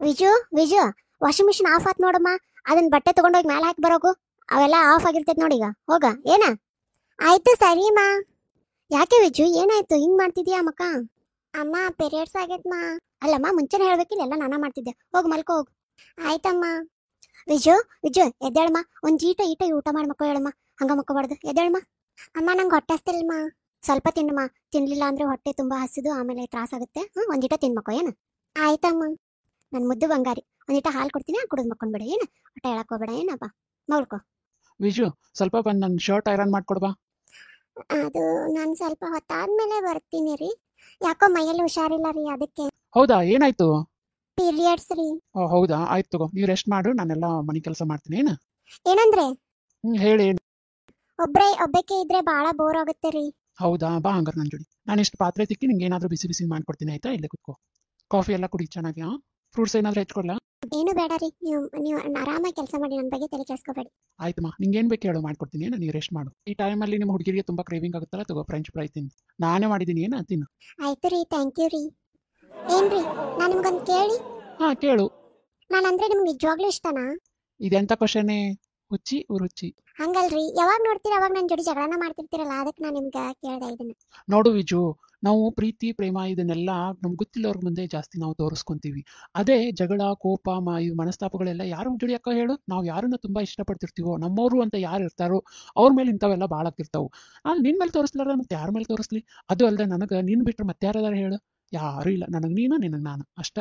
Viju Viju washing machine of ಆತ್ ನೋಡಮ್ಮ. ಅದನ್ನ ಬಟ್ಟೆ ತಗೊಂಡೋಗಿ ಮೇಲೆ ಹಾಕಿ ಬರೋಗು. ಅವೆಲ್ಲ ಆಫ್ ಆಗಿರ್ತೈತೆ ನೋಡಿ ಈಗ. ಹೋಗ ಏನ. ಆಯ್ತು ಸರಿಮಾ. ಯಾಕೆ ವಿಜು ಏನಾಯ್ತು ಹಿಂಗ್ ಮಾಡ್ತಿದ್ಯಾ ಮಕ್ಕ? ಅಮ್ಮ ಪೀರಿಯಡ್ಸ್ ಆಗೈತ್ ಮಾ. ಅಲ್ಲಮ್ಮ ಮುಂಚೆನೆ ಹೇಳ್ಬೇಕಿಲ್ಲ, ಎಲ್ಲ ನಾನ ಮಾಡ್ತಿದ್ದೆ. ಹೋಗ್ ಮಲ್ಕೋ ಹೋಗು. ಆಯ್ತಮ್ಮ. ವಿಜು ವಿಜು ಎದ್ದೇಳಮ್ಮ. ಒಂದ್ ಈಟ ಊಟ ಮಾಡಿ ಮಕ್ಕಳು ಹೇಳಮ್ಮ. ಹಂಗ ಮಕ್ಕಬಾರ್ದು, ಎದ್ದೇಳಮ್ಮ. ಅಮ್ಮ ನಂಗೆ ಹೊಟ್ಟೆ ಹಸ್ತಿಲ್ಲಮ್ಮ. ಸ್ವಲ್ಪ ತಿನ್ನಮ್ಮ. ತಿನ್ಲಿಲ್ಲ ಅಂದ್ರೆ ಹೊಟ್ಟೆ ತುಂಬಾ ಹಸಿದು ಆಮೇಲೆ ತ್ರಾಸ ಆಗುತ್ತೆ. ಒಂದಿಟ ತಿನ್ಮಕ್ಕೋ ಏನು. ಆಯ್ತಮ್ಮ. ನನ್ ಮುದ್ದು ಬಂಗಾರಿ, ಒಂದಿಟ ಹಾಲು ಕೊಡ್ತೀನಿ, ಕುಡಿದು ಮಕ್ಕೊಂಡ್ಬಿಡ ಏನು. ಹೊಟ್ಟೆ ಹೇಳಕ್ ಹೋಗ್ಬೇಡ ಏನಪ್ಪ. ಮಲ್ಕೋ. ವಿಜು, ಸ್ವಲ್ಪ ಬಂದು ನನ್ನ ಶರ್ಟ್ ಐರನ್ ಮಾಡ್ಕೊಡ್ಬಾ. ಅದು ನಾನು ಸ್ವಲ್ಪ ಹೊತ್ತಾದ್ಮೇಲೆ ಬರ್ತೀನಿ ರೀ. ಯಾಕೋ ಮೈಯಲ್ಲಿ ಹುಷಾರಿಲ್ಲ ರೀ, ಅದಕ್ಕೆ. ಹೌದಾ, ಏನಾಯ್ತು? ಪೀರಿಯಡ್ಸ್ ರೀ. ಓ ಹೌದಾ, ಆಯ್ತು ತಗೋ, ನೀವು ರೆಸ್ಟ್ ಮಾಡು, ನಾನೆಲ್ಲ ಮನೆ ಕೆಲಸ ಮಾಡ್ತೀನಿ. ಏನು ಏನಂದ್ರೆ ಹೇಳಿ. ಒಬ್ಬಕ್ಕೆ ಇದ್ರೆ ಬಾಳ ಬೋರ್ ಆಗುತ್ತೆ ರೀ. ಹೌದಾ, ಬಾ ಹಂಗಾರೆ ನನ್ನ ಜೋಡಿ. ನಾನು ಇಷ್ಟು ಪಾತ್ರೆ ತಿಕ್ಕಿ ನಿಂಗೆ ಏನಾದರೂ ಬಿಸಿ ಬಿಸಿ ಮಾಡ್ಕೊಡ್ತೀನಿ, ಆಯ್ತಾ? ಇಲ್ಲೇ ಕುತ್ಕೋ. ಕಾಫಿ ಎಲ್ಲ ಕುಡಿ ಚೆನ್ನಾಗಿ. ಫ್ರೂಟ್ಸ್ ಏನಾದರೂ ಹೆಚ್ಕೊಡ್ಲಾ? ಏನು ಬೇಡ ರೀ, ನೀವು ಆರಾಮಾಗಿ ಕೆಲಸ ಮಾಡಿ, ನನ್ನ ಬಗ್ಗೆ ತಲೆ ಕೆಡಿಸ್ಕೋಬೇಡಿ. ಆಯ್ತಮ್ಮ, ನಿಂಗೇನು ಬೇಕು ಹೇಳು, ಮಾಡ್ಕೊಡ್ತೀನಿ. ಏನು, ನೀವು ರೆಸ್ಟ್ ಮಾಡು. ಈ ಟೈಮಲ್ಲಿ ನಿಮ್ಮ ಹುಡುಗಿರಿಗೆ ತುಂಬ ಕ್ರೇವಿಂಗ್ ಆಗುತ್ತಲ್ಲ, ತಗೋ ಫ್ರೆಂಚ್ ಫ್ರೈ ತಿನ್ನು. ನಾನೇ ಮಾಡಿದ್ದೀನಿ, ಏನು ತಿನ್ನು. ಆಯ್ತು ರೀ, ಥ್ಯಾಂಕ್ ಯು ರೀ. ಏನ್ರಿ, ನಾನು ನಿಮ್ಗೊಂದು ಕೇಳಿ. ಹಾಂ ಕೇಳು. ನಾನಂದ್ರೆ ನಿಮ್ಗೆ ನಿಜವಾಗ್ಲೂ ಇಷ್ಟನಾ? ಇದೆಂಥ ಕ್ವಶನೇ, ಹುಚ್ಚಿ ರುಚಿ. ಹಂಗಲ್ರಿ, ಯಾವಾಗ ನೋಡ್ತೀರ ಅವಾಗ ನನ್ನ ಜೋಡಿ ಜಗಳನ ಮಾಡ್ತಿರ್ತೀರಲ್ಲ, ಅದಕ್ಕೆ ನಾನು ನಿಮ್ಗೆ ಕೇಳ್ದೆ ಇದನ್ನ. ನೋಡು ವಿಜು, ನಾವು ಪ್ರೀತಿ ಪ್ರೇಮ ಇದನ್ನೆಲ್ಲ ನಮ್ಗೆ ಗೊತ್ತಿಲ್ಲವ್ರ ಮುಂದೆ ಜಾಸ್ತಿ ನಾವು ತೋರಿಸ್ಕೊಂತೀವಿ. ಅದೇ ಜಗಳ ಕೋಪ ಈ ಮನಸ್ತಾಪಗಳೆಲ್ಲ ಯಾರು ಜೋಡಿ ಅಕ್ಕ ಹೇಳು? ನಾವು ಯಾರನ್ನ ತುಂಬ ಇಷ್ಟಪಡ್ತಿರ್ತೀವೋ, ನಮ್ಮವರು ಅಂತ ಯಾರು ಇರ್ತಾರೋ ಅವ್ರ ಮೇಲೆ ಇಂಥವೆಲ್ಲ ಭಾಳ ಆಗ್ತಿರ್ತಾವೆ. ನಾನು ನಿನ್ನ ಮೇಲೆ ತೋರಿಸ್ಲಾರ ಮತ್ತೆ ಯಾರ ಮೇಲೆ ತೋರಿಸ್ಲಿ? ಅದು ಅಲ್ಲದೆ ನನಗೆ ನಿನ್ನ ಬಿಟ್ಟರೆ ಮತ್ತೆ ಯಾರದಾರ ಹೇಳು? ಯಾರೂ ಇಲ್ಲ. ನನಗೆ ನೀನು, ನಿನಗೆ ನಾನು ಅಷ್ಟ.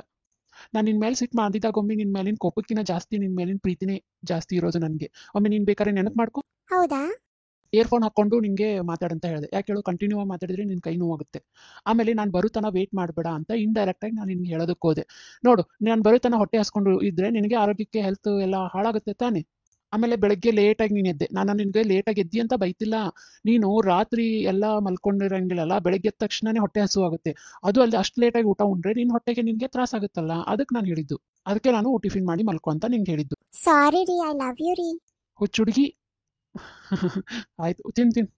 ನಾನು ನಿನ್ನ ಮೇಲೆ ಸಿಟ್ಟು ಮಾಡಿದಾಗ ಒಮ್ಮೆ ನಿನ್ನ ಮೇಲಿನ ಕೋಪಕ್ಕಿಂತ ಜಾಸ್ತಿ ನಿನ್ನ ಮೇಲಿನ ಪ್ರೀತಿನೇ ಜಾಸ್ತಿ ಇರೋದು ನನಗೆ. ಒಮ್ಮೆ ನೀನು ಬೇಕಾದ್ರೆ ನೆನಪು ಮಾಡ್ಕೊ. ಹೌದಾ? ಇಯರ್ಫೋನ್ ಹಾಕೊಂಡು ನಿಂಗೆ ಮಾತಾಡಂತ ಹೇಳಿದೆ. ಯಾಕೆ ಹೇಳು? ಕಂಟಿನ್ಯೂ ಆಗಿ ಮಾತಾಡಿದ್ರೆ ನಿನ್ನ ಕೈ ನೋವಾಗುತ್ತೆ. ಆಮೇಲೆ ನಾನು ಬರುತನ ವೇಟ್ ಮಾಡಬೇಡ ಅಂತ ಇಂಡೈರೆಕ್ಟಾಗಿ ನಾನು ನಿನ್ಗೆ ಹೇಳೋದಕ್ಕೆ ಹೋದೆ. ನೋಡು, ನಾನು ಬರುತನ ಹೊಟ್ಟೆ ಹಾಸ್ಕೊಂಡು ಇದ್ರೆ ನಿನಗೆ ಆರೋಗ್ಯಕ್ಕೆ ಹೆಲ್ತ್ ಎಲ್ಲ ಹಾಳಾಗುತ್ತೆ ತಾನೆ. ಆಮೇಲೆ ಬೆಳಗ್ಗೆ ಲೇಟಾಗಿ ನೀನು ಎದ್ದೆ. ನಾನು ನಿನಗೆ ಲೇಟಾಗಿ ಎದ್ದಿ ಅಂತ ಬೈತಿಲ್ಲ. ನೀನು ರಾತ್ರಿ ಎಲ್ಲ ಮಲ್ಕೊಂಡಿರಂಗಿಲ್ಲಲ್ಲ, ಬೆಳಗ್ಗೆ ಎದ್ದ ತಕ್ಷಣನೇ ಹೊಟ್ಟೆ ಹಸು ಆಗುತ್ತೆ. ಅದು ಅಲ್ಲದೆ ಅಷ್ಟು ಲೇಟಾಗಿ ಊಟ ಉಂಡ್ರೆ ನಿನ್ನ ಹೊಟ್ಟೆಗೆ ನಿನಗೆ ತ್ರಾಸ ಆಗುತ್ತಲ್ಲ, ಅದಕ್ಕೆ ನಾನು ಹೇಳಿದ್ದು. ಅದಕ್ಕೆ ನಾನು ಟಿಫಿನ್ ಮಾಡಿ ಮಲ್ಕೊ ಅಂತ ನಿಂಗೆ ಹೇಳಿದ್ದು. ಸಾರಿ ರೀ, ಐ ಲವ್ ಯು ರೀ. ಹುಚ್ಚುಡುಗಿ. ಆಯ್ತು, ತಿನ್ ತಿನ್.